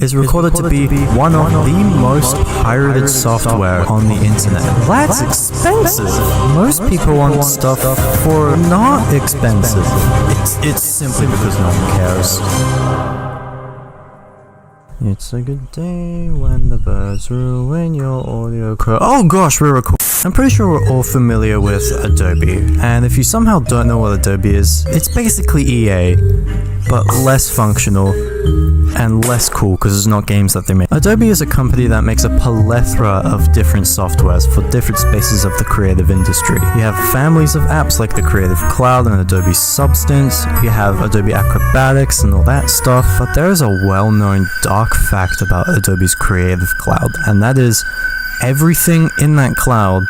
is recorded to be one of the most pirated software on the internet. That's expensive! Most people want stuff for not expensive. It's simply because no one cares. It's a good day when the birds ruin your audio Oh gosh, we're recording. I'm pretty sure we're all familiar with Adobe, and if you somehow don't know what Adobe is, it's basically EA, but less functional and less cool because it's not games that they make. Adobe is a company that makes a plethora of different softwares for different spaces of the creative industry. You have families of apps like the Creative Cloud and Adobe Substance, you have Adobe Acrobatics and all that stuff, but there is a well-known dark fact about Adobe's Creative Cloud, and that is everything in that cloud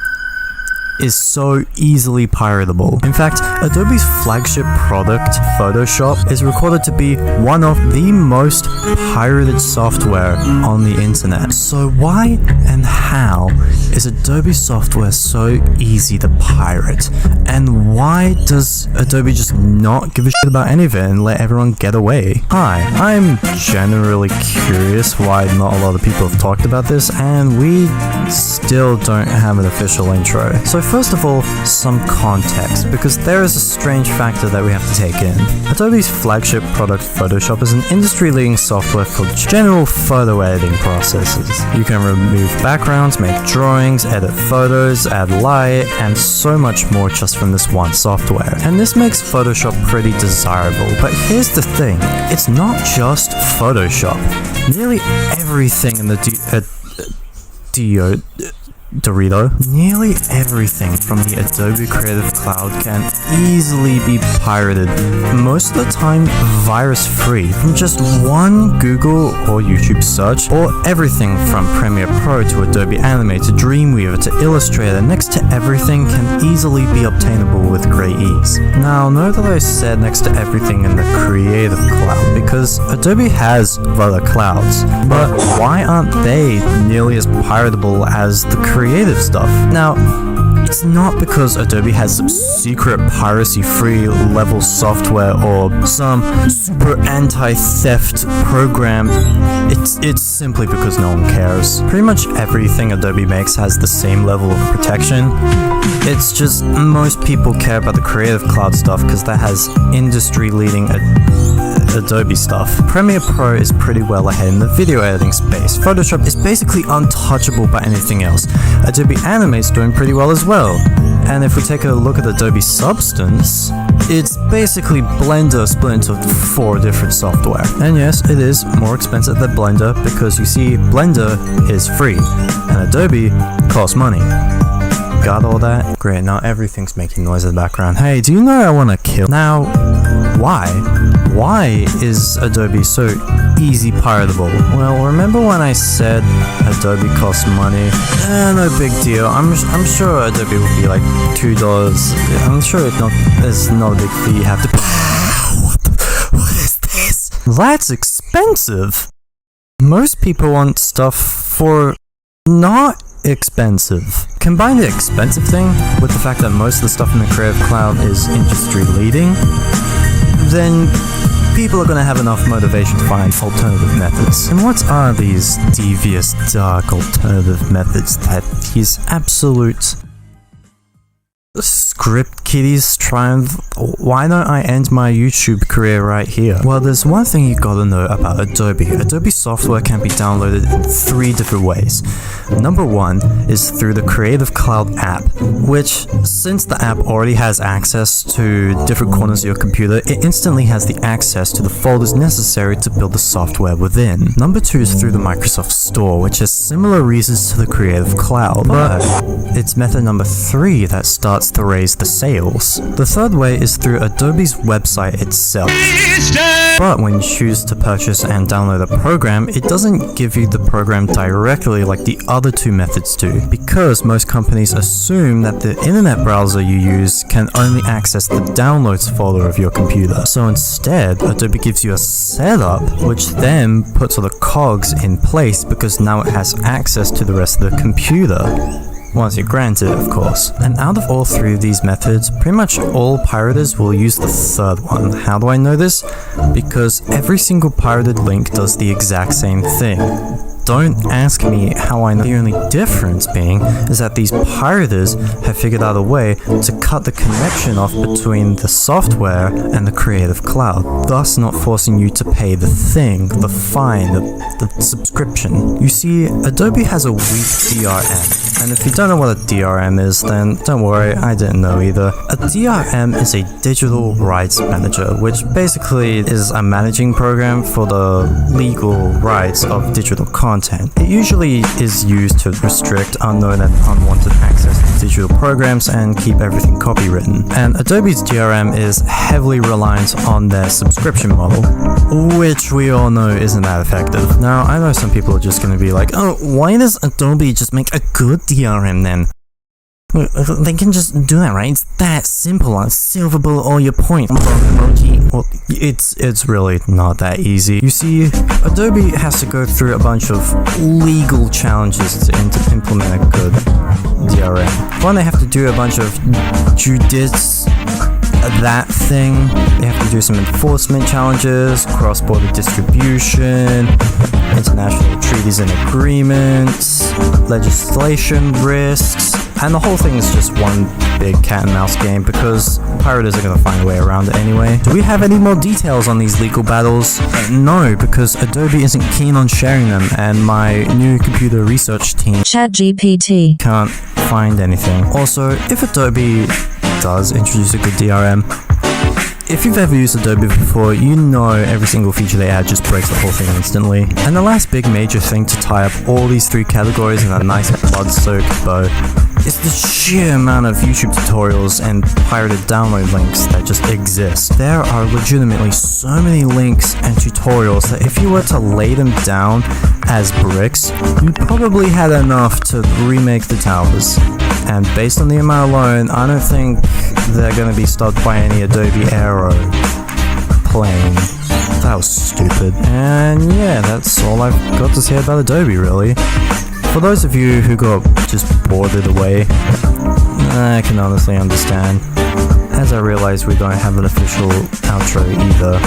is so easily piratable. In fact, Adobe's flagship product, Photoshop, is recorded to be one of the most pirated software on the internet. So why and how is Adobe software so easy to pirate? And why does Adobe just not give a shit about any of it and let everyone get away? Hi, I'm generally curious why not a lot of people have talked about this, and we still don't have an official intro. So first of all, some context, because there is a strange factor that we have to take in. Adobe's flagship product Photoshop is an industry-leading software for general photo editing processes. You can remove backgrounds, make drawings, edit photos, add light, and so much more just from this one software. And this makes Photoshop pretty desirable, but here's the thing, it's not just Photoshop. Nearly everything in the Nearly everything from the Adobe Creative Cloud can easily be pirated, most of the time virus-free, from just one Google or YouTube search, or everything from Premiere Pro to Adobe Animate to Dreamweaver to Illustrator. Next to everything can easily be obtainable with great ease. Now, note that I said next to everything in the Creative Cloud, because Adobe has other clouds, but why aren't they nearly as piratable as the creative stuff? Now, it's not because Adobe has some secret piracy-free level software or some super anti-theft program. It's simply because no one cares. Pretty much everything Adobe makes has the same level of protection. It's just most people care about the Creative Cloud stuff because that has industry-leading Adobe stuff. Premiere Pro is pretty well ahead in the video editing space. Photoshop is basically untouchable by anything else. Adobe Animate's doing pretty well as well. And if we take a look at Adobe Substance, it's basically Blender split into 4 different software. And yes, it is more expensive than Blender because you see, Blender is free and Adobe costs money. Got all that? Great, now everything's making noise in the background. Hey, do you know I want to kill? Now, why? Why is Adobe so easy piratable? Well, remember when I said Adobe costs money? No big deal. I'm sure Adobe will be like $2. I'm sure it's not a big fee you have to pay. What is this? That's expensive. Most people want stuff for not expensive. Combine the expensive thing with the fact that most of the stuff in the Creative Cloud is industry leading, then people are going to have enough motivation to find alternative methods. And what are these devious, dark alternative methods that these absolute script kiddies triumph? Why don't I end my YouTube career right here? Well, there's one thing you gotta know about Adobe. Adobe software can be downloaded in 3 different ways. Number 1 is through the Creative Cloud app, which, since the app already has access to different corners of your computer, it instantly has the access to the folders necessary to build the software within. Number 2 is through the Microsoft Store, which has similar reasons to the Creative Cloud, but it's method number 3 that starts to raise the sales. The third way is through Adobe's website itself. But when you choose to purchase and download a program, it doesn't give you the program directly like the other 2 methods do, because most companies assume that the internet browser you use can only access the downloads folder of your computer. So instead, Adobe gives you a setup, which then puts all the cogs in place because now it has access to the rest of the computer. once you grant it, of course. And out of all three of these methods, pretty much all pirators will use the third one. How do I know this? Because every single pirated link does the exact same thing. Don't ask me how I know. The only difference being is that these pirators have figured out a way to cut the connection off between the software and the Creative Cloud, thus not forcing you to pay the thing, the fine, the subscription. You see, Adobe has a weak DRM, and if you don't know what a DRM is, then don't worry, I didn't know either. A DRM is a digital rights manager, which basically is a managing program for the legal rights of digital content. It usually is used to restrict unknown and unwanted access to digital programs and keep everything copywritten. And Adobe's DRM is heavily reliant on their subscription model, which we all know isn't that effective. Now, I know some people are just going to be like, oh, why does Adobe just make a good DRM then? They can just do that, right? It's that simple. Silver bullet all your points. Well, it's really not that easy. You see, Adobe has to go through a bunch of legal challenges to implement a good DRM. One, they have to do a bunch of that thing. They have to do some enforcement challenges, cross-border distribution, international treaties and agreements, legislation risks, and the whole thing is just one big cat and mouse game because pirators are going to find a way around it anyway. Do we have any more details on these legal battles? No, because Adobe isn't keen on sharing them, and my new computer research team, ChatGPT, can't find anything. Also, if Adobe does introduce a good DRM, if you've ever used Adobe before, you know every single feature they add just breaks the whole thing instantly. And the last big major thing to tie up all these three categories in a nice blood-soaked bow is the sheer amount of YouTube tutorials and pirated download links that just exist. There are legitimately so many links and tutorials that if you were to lay them down as bricks, you probably had enough to remake the towers. And based on the amount alone, I don't think they're going to be stopped by any Adobe Aero plane. That was stupid. And yeah, that's all I've got to say about Adobe, really. For those of you who got just boarded away, I can honestly understand, as I realize we don't have an official outro either.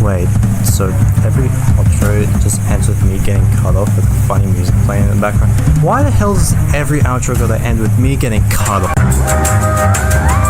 Wait, so every outro just ends with me getting cut off with funny music playing in the background? Why the hell does every outro gotta end with me getting cut off?